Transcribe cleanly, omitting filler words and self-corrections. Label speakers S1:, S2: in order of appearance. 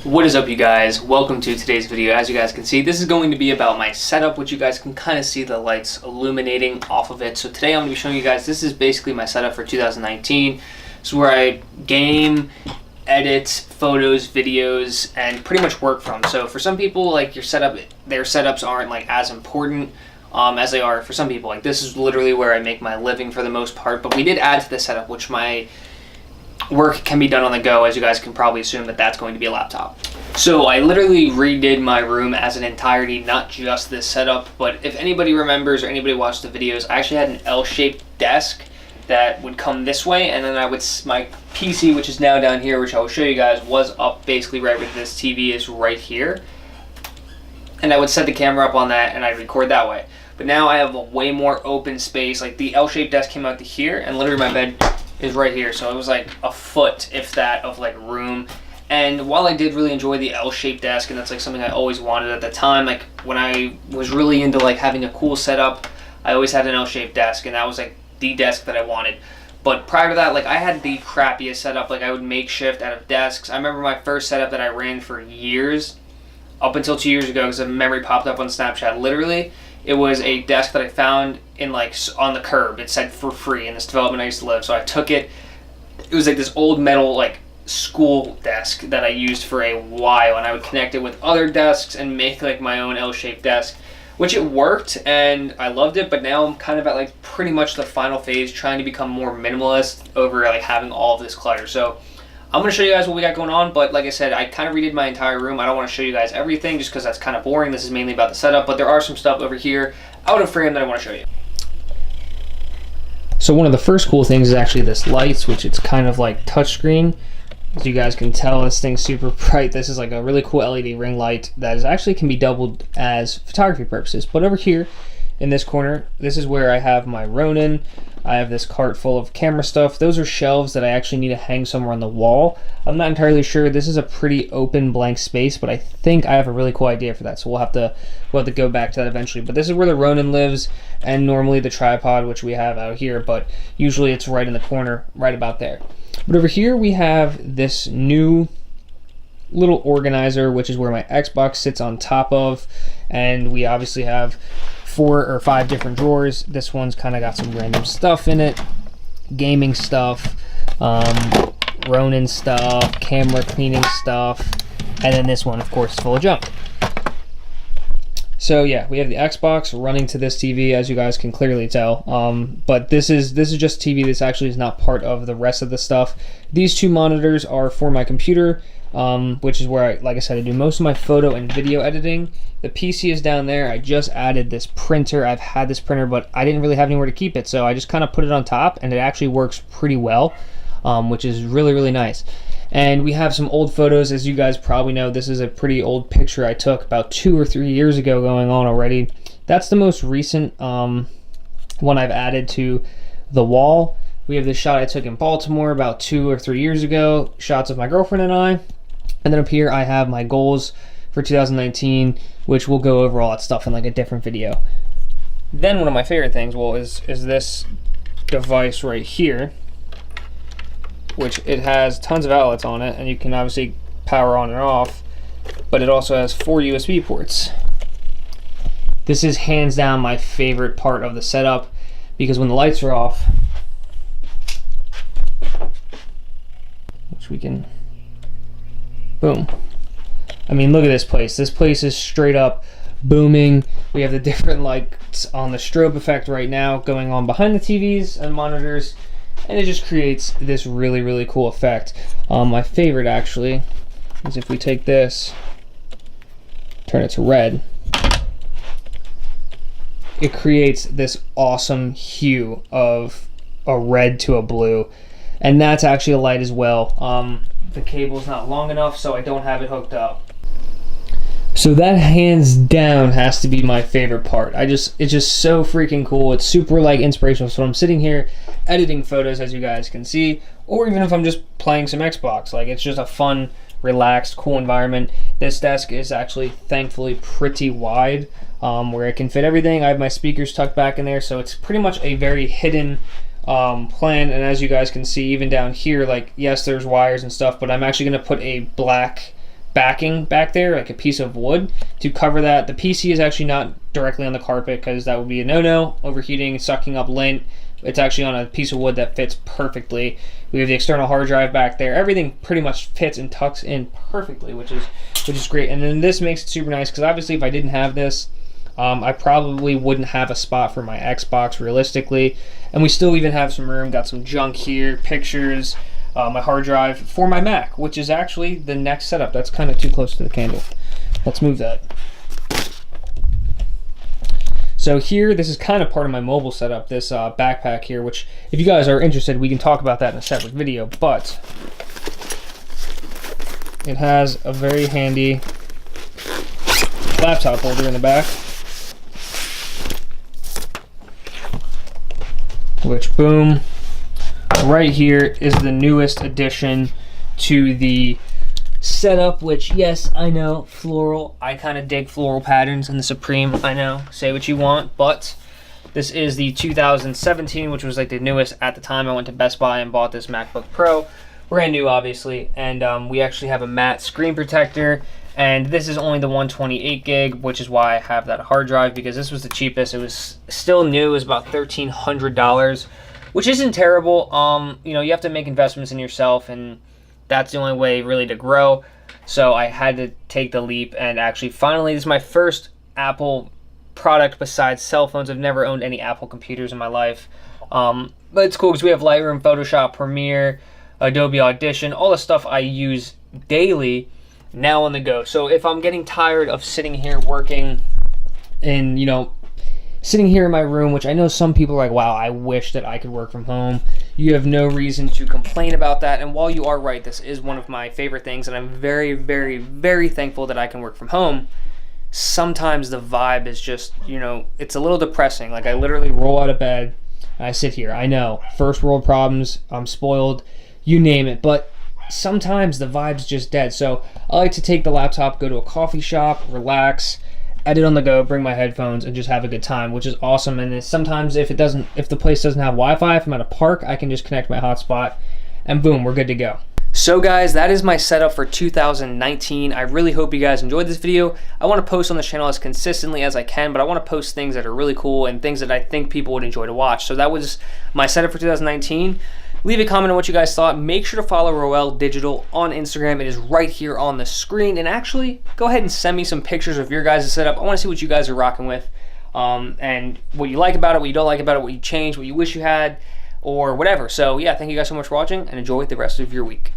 S1: What is up, you guys? Welcome to today's video. As you guys can see, this is going to be about my setup, which you guys can kind of see the lights illuminating off of it. So today I'm going to be showing you guys, this is basically my setup for 2019. This is where I game, edit photos, videos, and pretty much work from. So for some people, like their setups aren't like as important as they are for some people. Like this is literally where I make my living for the most part. But we did add to the setup, which my work can be done on the go, as you guys can probably assume that that's going to be a laptop. So I literally redid my room as an entirety, not just this setup, but if anybody remembers or anybody watched the videos, I actually had an L-shaped desk that would come this way, and then my PC, which is now down here, which I will show you guys, was up basically right where this TV is right here. And I would set the camera up on that and I'd record that way. But now I have a way more open space. Like the L-shaped desk came out to here, and literally my bed is right here, so it was like a foot, if that, of like room. And while I did really enjoy the L-shaped desk, and that's like something I always wanted at the time, like when I was really into like having a cool setup, I always had an L-shaped desk, and that was like the desk that I wanted. But prior to that, like I had the crappiest setup. Like I would makeshift out of desks. I remember my first setup that I ran for years, up until 2 years ago, because a memory popped up on Snapchat. Literally, it was a desk that I found in like on the curb. It said for free in this development I used to live. So I took it. It was like this old metal like school desk that I used for a while, and I would connect it with other desks and make like my own L-shaped desk, which it worked and I loved it. But now I'm kind of at like pretty much the final phase, trying to become more minimalist over like having all of this clutter. So I'm going to show you guys what we got going on, but like I said, I kind of redid my entire room. I don't want to show you guys everything just because that's kind of boring. This is mainly about the setup, but there are some stuff over here out of frame that I want to show you. So one of the first cool things is actually this lights, which it's kind of like touchscreen. As you guys can tell, this thing's super bright. This is like a really cool LED ring light that is actually can be doubled as photography purposes. But over here in this corner, this is where I have my Ronin. I have this cart full of camera stuff. Those are shelves that I actually need to hang somewhere on the wall. I'm not entirely sure. This is a pretty open blank space, but I think I have a really cool idea for that. So we'll have to go back to that eventually. But this is where the Ronin lives, and normally the tripod, which we have out here, but usually it's right in the corner, right about there. But over here we have this new little organizer, which is where my Xbox sits on top of, and we obviously have 4 or 5 different drawers. This one's kind of got some random stuff in it, gaming stuff, Ronin stuff, camera cleaning stuff, and then this one, of course, is full of junk. So yeah, we have the Xbox running to this TV, as you guys can clearly tell. But this is just TV. This actually is not part of the rest of the stuff. These 2 monitors are for my computer, which is where, like I said, I do most of my photo and video editing. The PC is down there. I just added this printer. I've had this printer, but I didn't really have anywhere to keep it, so I just kind of put it on top, and it actually works pretty well, which is really, really nice. And we have some old photos. As you guys probably know, this is a pretty old picture I took about 2 or 3 years ago going on already. That's the most recent one I've added to the wall. We have this shot I took in Baltimore about 2 or 3 years ago, shots of my girlfriend and I. And then up here I have my goals for 2019, which we'll go over all that stuff in like a different video. Then one of my favorite things, well, is this device right here, which it has tons of outlets on it, and you can obviously power on and off, but it also has 4 USB ports. This is hands down my favorite part of the setup, because when the lights are off, which we can, boom. I mean, look at this place. This place is straight up booming. We have the different lights on the strobe effect right now going on behind the TVs and monitors, and it just creates this really, really cool effect. My favorite actually is if we take this, turn it to red, it creates this awesome hue of a red to a blue, and that's actually a light as well. The cable's not long enough, so I don't have it hooked up. So that hands down has to be my favorite part. It's just so freaking cool. It's super like inspirational. So I'm sitting here editing photos, as you guys can see, or even if I'm just playing some Xbox, like it's just a fun, relaxed, cool environment. This desk is actually thankfully pretty wide, where it can fit everything. I have my speakers tucked back in there, so it's pretty much a very hidden plan. And as you guys can see, even down here, like yes, there's wires and stuff, but I'm actually going to put a black backing back there, like a piece of wood to cover that. The PC is actually not directly on the carpet because that would be a no-no, overheating, sucking up lint. It's actually on a piece of wood that fits perfectly. We have the external hard drive back there. Everything pretty much fits and tucks in perfectly, which is great. And then this makes it super nice because obviously if I didn't have this, I probably wouldn't have a spot for my Xbox realistically. And we still even have some room, got some junk here, pictures, my hard drive for my Mac, which is actually the next setup. That's kind of too close to the candle. Let's move that. So here, this is kind of part of my mobile setup, this backpack here, which if you guys are interested, we can talk about that in a separate video, but it has a very handy laptop holder in the back, which, boom, right here is the newest addition to the setup, which, yes, I know, floral. I kind of dig floral patterns in the Supreme. I know, say what you want, but this is the 2017, which was like the newest at the time. I went to Best Buy and bought this MacBook Pro, brand new, obviously, and we actually have a matte screen protector, and this is only the 128 gig, which is why I have that hard drive, because this was the cheapest. It was still new. It was about $1,300, which isn't terrible. You know, you have to make investments in yourself, and that's the only way really to grow. So I had to take the leap, and actually finally, this is my first Apple product besides cell phones. I've never owned any Apple computers in my life. But it's cool because we have Lightroom, Photoshop, Premiere, Adobe Audition, all the stuff I use daily now on the go. So if I'm getting tired of sitting here working in, you know, sitting here in my room, which I know some people are like, wow, I wish that I could work from home. You have no reason to complain about that. And while you are right, this is one of my favorite things, and I'm very, very, very thankful that I can work from home. Sometimes the vibe is just, you know, it's a little depressing. Like, I literally roll out of bed, and I sit here. I know, first world problems, I'm spoiled, you name it, but sometimes the vibe's just dead. So I like to take the laptop, go to a coffee shop, relax, edit on the go, bring my headphones, and just have a good time, which is awesome. And then sometimes if the place doesn't have Wi-Fi, if I'm at a park, I can just connect my hotspot, and boom, we're good to go. So guys, that is my setup for 2019. I really hope you guys enjoyed this video. I want to post on the channel as consistently as I can, but I want to post things that are really cool and things that I think people would enjoy to watch. So that was my setup for 2019. Leave a comment on what you guys thought. Make sure to follow Roel Digital on Instagram. It is right here on the screen. And actually, go ahead and send me some pictures of your guys' setup. I want to see what you guys are rocking with, and what you like about it, what you don't like about it, what you changed, what you wish you had, or whatever. So yeah, thank you guys so much for watching, and enjoy the rest of your week.